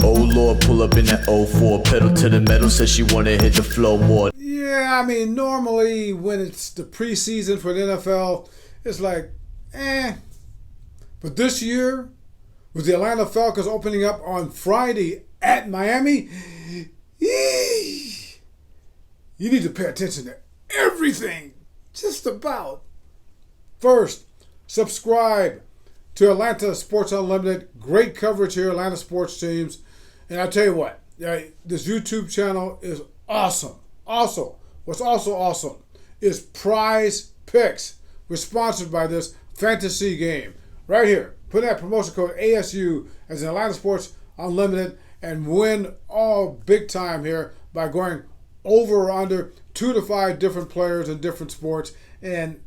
Oh Lord, pull up in that '04, pedal to the metal, says she wanna hit the flow more. Yeah, I mean, normally when it's the preseason for the NFL, it's like, eh. But this year, with the Atlanta Falcons opening up on Friday at Miami, you need to pay attention to everything, just about. First, subscribe to Atlanta Sports Unlimited. Great coverage here, Atlanta sports teams. And I'll tell you what, this YouTube channel is awesome. Also, what's also awesome is Prize Picks. We're sponsored by this fantasy game. Right here, put that promotion code ASU as an Atlanta Sports Unlimited and win all big time here by going over or under 2 to 5 different players in different sports, and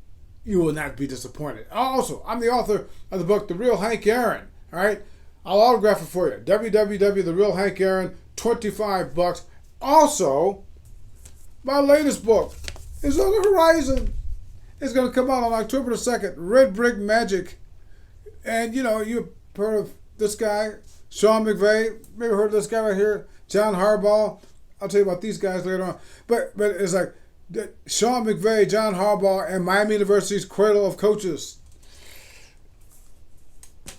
you will not be disappointed. Also, I'm the author of the book, The Real Hank Aaron. All right? I'll autograph it for you. www.therealhankaaron, $25. Also, my latest book is on the horizon. It's going to come out on October the 2nd, Red Brick Magic. And, you know, you've heard of this guy, Sean McVay. Maybe heard of this guy right here, John Harbaugh. I'll tell you about these guys later on. But it's like Sean McVay, John Harbaugh, and Miami University's Cradle of Coaches.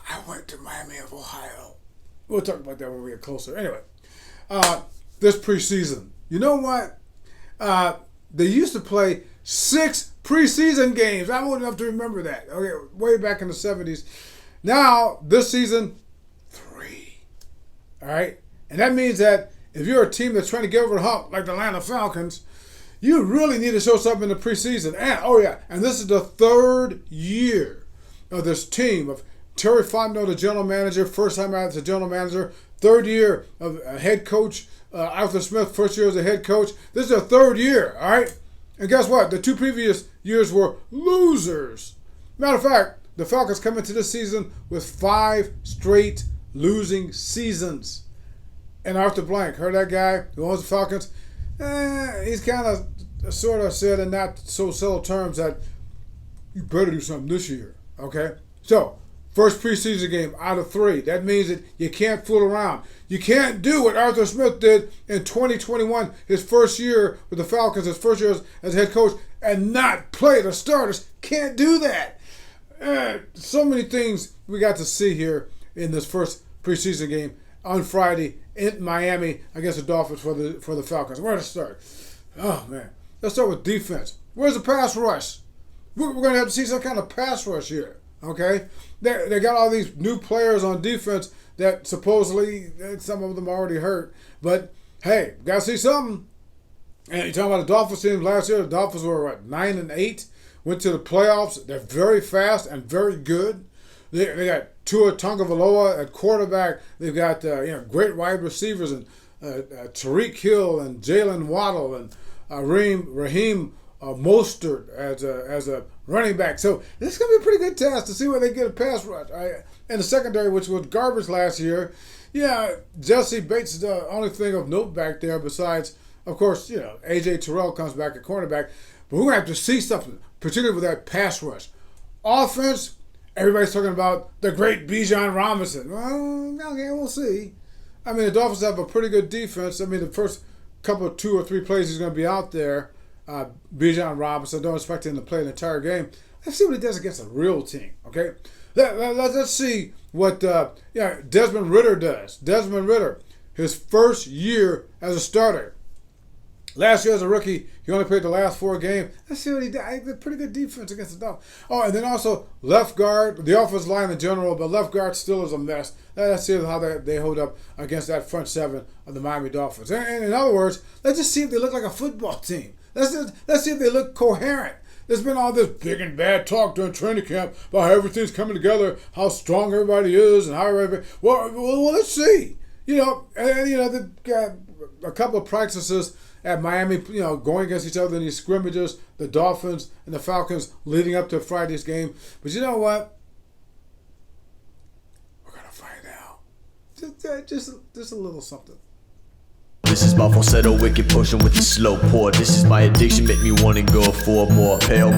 I went to Miami of Ohio. We'll talk about that when we get closer. Anyway, this preseason. You know what? They used to play 6 preseason games. I'm old enough to remember that. Okay, way back in the 70s. Now, this season, 3. All right? And that means that if you're a team that's trying to get over the hump, like the Atlanta Falcons, you really need to show something in the preseason. And this is the 3rd year of this team of Terry Fontenot, the general manager, first time out as a general manager. 3rd year of head coach, Arthur Smith, first year as a head coach. This is their 3rd year, all right? And guess what? The 2 previous years were losers. Matter of fact, the Falcons come into this season with 5 straight losing seasons. And Arthur Blank, heard that guy who owns the Falcons? He's kind of sort of said in not so subtle terms that you better do something this year, okay? So, first preseason game out of 3. That means that you can't fool around. You can't do what Arthur Smith did in 2021, his first year with the Falcons, his first year as head coach, and not play the starters. Can't do that. So many things we got to see here in this first preseason game on Friday in Miami against the Dolphins for the Falcons. Where to start? Oh, man. Let's start with defense. Where's the pass rush? We're going to have to see some kind of pass rush here. Okay, they got all these new players on defense that supposedly some of them already hurt. But hey, gotta see something. And you're talking about the Dolphins team last year. The Dolphins were what, 9-8, went to the playoffs. They're very fast and very good. They got Tua Tagovailoa at quarterback. They've got great wide receivers and Tyreek Hill and Jalen Waddle and Raheem Mostert as a running back. So this is going to be a pretty good test to see where they get a pass rush. And the secondary, which was garbage last year, Jesse Bates is the only thing of note back there besides, of course, A.J. Terrell comes back at cornerback. But we're going to have to see something, particularly with that pass rush. Offense, everybody's talking about the great Bijan Robinson. Well, okay, we'll see. I mean, the Dolphins have a pretty good defense. I mean, the first couple of 2 or 3 plays he's going to be out there. Bijan Robinson, don't expect him to play the entire game. Let's see what he does against a real team, okay? Let's see what Desmond Ridder does. Desmond Ridder, his first year as a starter. Last year as a rookie, he only played the last 4 games. Let's see what he did. Pretty good defense against the Dolphins. Oh, and then also left guard, the offensive line in general, but left guard still is a mess. Let's see how they hold up against that front 7 of the Miami Dolphins. And in other words, let's just see if they look like a football team. Let's see if they look coherent. There's been all this big and bad talk during training camp about how everything's coming together, how strong everybody is, and how everybody. Well, let's see. They've got a couple of practices at Miami, going against each other in these scrimmages, the Dolphins and the Falcons leading up to Friday's game. But you know what? We're gonna find out. Just a little something. This is my falsetto, wicked potion with the slow pour. This is my addiction, make me wanna go for more. Pale